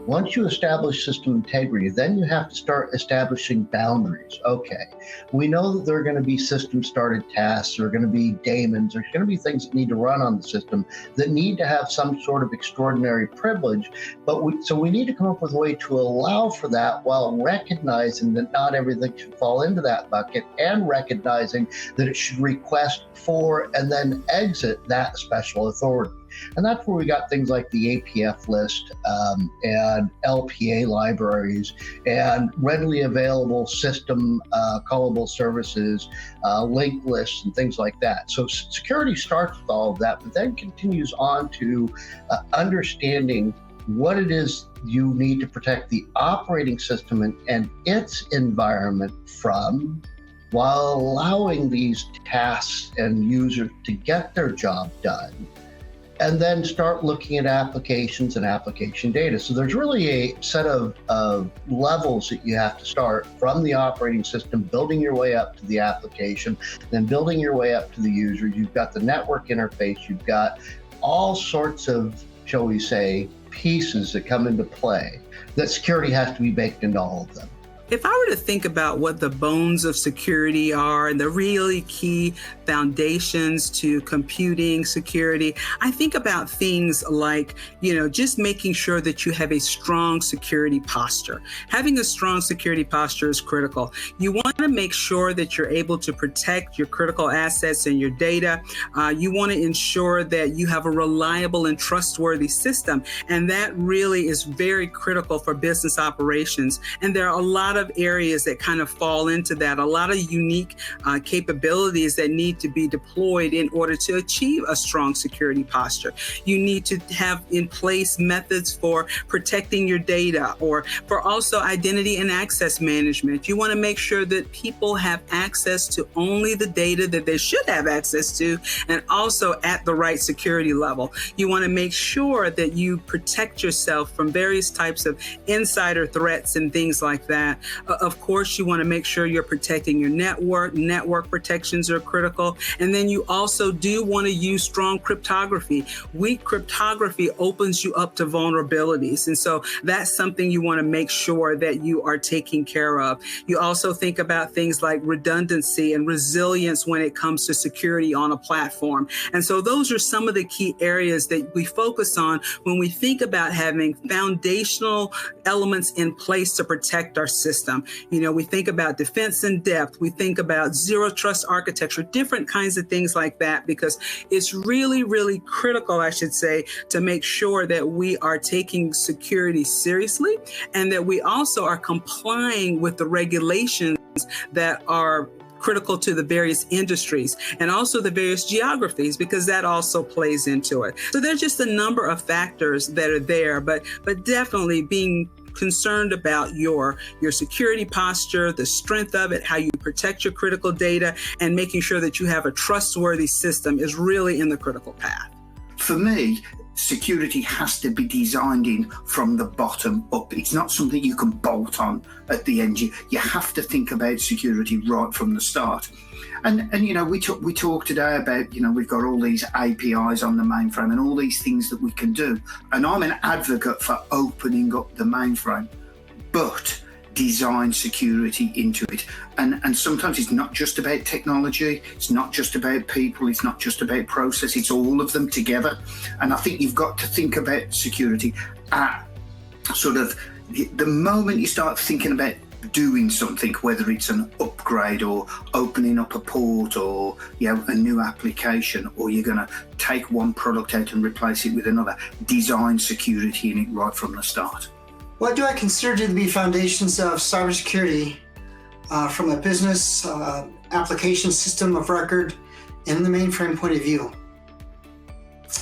Once you establish system integrity, then you have to start establishing boundaries. Okay, we know that there are going to be system-started tasks, there are going to be daemons, there's going to be things that need to run on the system that need to have some sort of extraordinary privilege, so we need to come up with a way to allow for that while recognizing that not everything should fall into that bucket, and recognizing that it should request for and then exit that special authority. And that's where we got things like the APF list and LPA libraries and readily available system callable services, linked lists, and things like that. So security starts with all of that, but then continues on to understanding what it is you need to protect the operating system and its environment from, while allowing these tasks and users to get their job done. And then start looking at applications and application data. So there's really a set of levels that you have to start from the operating system, building your way up to the application, then building your way up to the user. You've got the network interface, you've got all sorts of, shall we say, pieces that come into play, that security has to be baked into all of them. If I were to think about what the bones of security are and the really key foundations to computing security, I think about things like, just making sure that you have a strong security posture. Having a strong security posture is critical. You want to make sure that you're able to protect your critical assets and your data. You want to ensure that you have a reliable and trustworthy system. And that really is very critical for business operations. And there are a lot of areas that kind of fall into that, a lot of unique capabilities that need to be deployed in order to achieve a strong security posture. You need to have in place methods for protecting your data, or for also identity and access management. You want to make sure that people have access to only the data that they should have access to, and also at the right security level. You want to make sure that you protect yourself from various types of insider threats and things like that. Of course, you want to make sure you're protecting your network. Network protections are critical. And then you also do want to use strong cryptography. Weak cryptography opens you up to vulnerabilities. And so that's something you want to make sure that you are taking care of. You also think about things like redundancy and resilience when it comes to security on a platform. And so those are some of the key areas that we focus on when we think about having foundational elements in place to protect our system. We think about defense in depth. We think about zero trust architecture, different kinds of things like that, because it's really, really critical, I should say, to make sure that we are taking security seriously and that we also are complying with the regulations that are critical to the various industries and also the various geographies, because that also plays into it. So there's just a number of factors that are there, but definitely being concerned about your security posture, the strength of it, how you protect your critical data, and making sure that you have a trustworthy system is really in the critical path. For me, security has to be designed in from the bottom up. It's not something you can bolt on at the end. You have to think about security right from the start. And we talked today about, we've got all these APIs on the mainframe and all these things that we can do. And I'm an advocate for opening up the mainframe, but design security into it. And sometimes it's not just about technology, it's not just about people, it's not just about process, it's all of them together. And I think you've got to think about security at sort of the moment you start thinking about doing something, whether it's an upgrade or opening up a port or a new application, or you're going to take one product out and replace it with another. Design security in it right from the start. What do I consider to be foundations of cybersecurity from a business application system of record in the mainframe point of view?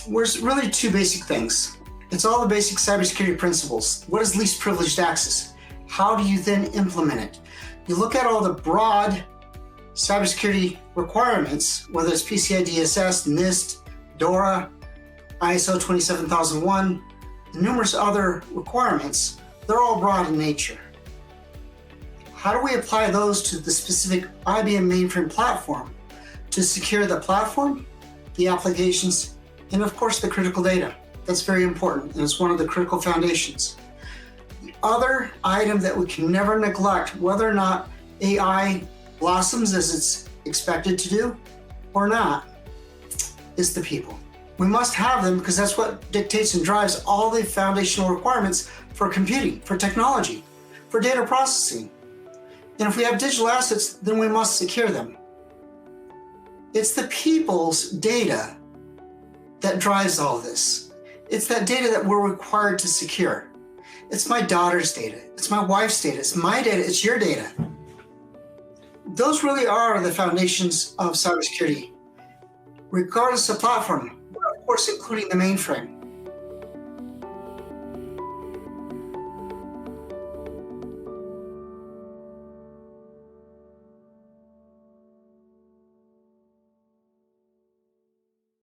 There's really two basic things. It's all the basic cybersecurity principles. What is least privileged access? How do you then implement it? You look at all the broad cybersecurity requirements, whether it's PCI DSS, NIST, DORA, ISO 27001, and numerous other requirements. They're all broad in nature. How do we apply those to the specific IBM mainframe platform to secure the platform, the applications, and of course the critical data? That's very important, and it's one of the critical foundations. other item that we can never neglect, whether or not AI blossoms as it's expected to do or not, is the people. We must have them because that's what dictates and drives all the foundational requirements for computing, for technology, for data processing. And if we have digital assets, then we must secure them. It's the people's data that drives all this. It's that data that we're required to secure. It's my daughter's data. It's my wife's data. It's my data. It's your data. Those really are the foundations of cybersecurity, regardless of platform, of course, including the mainframe.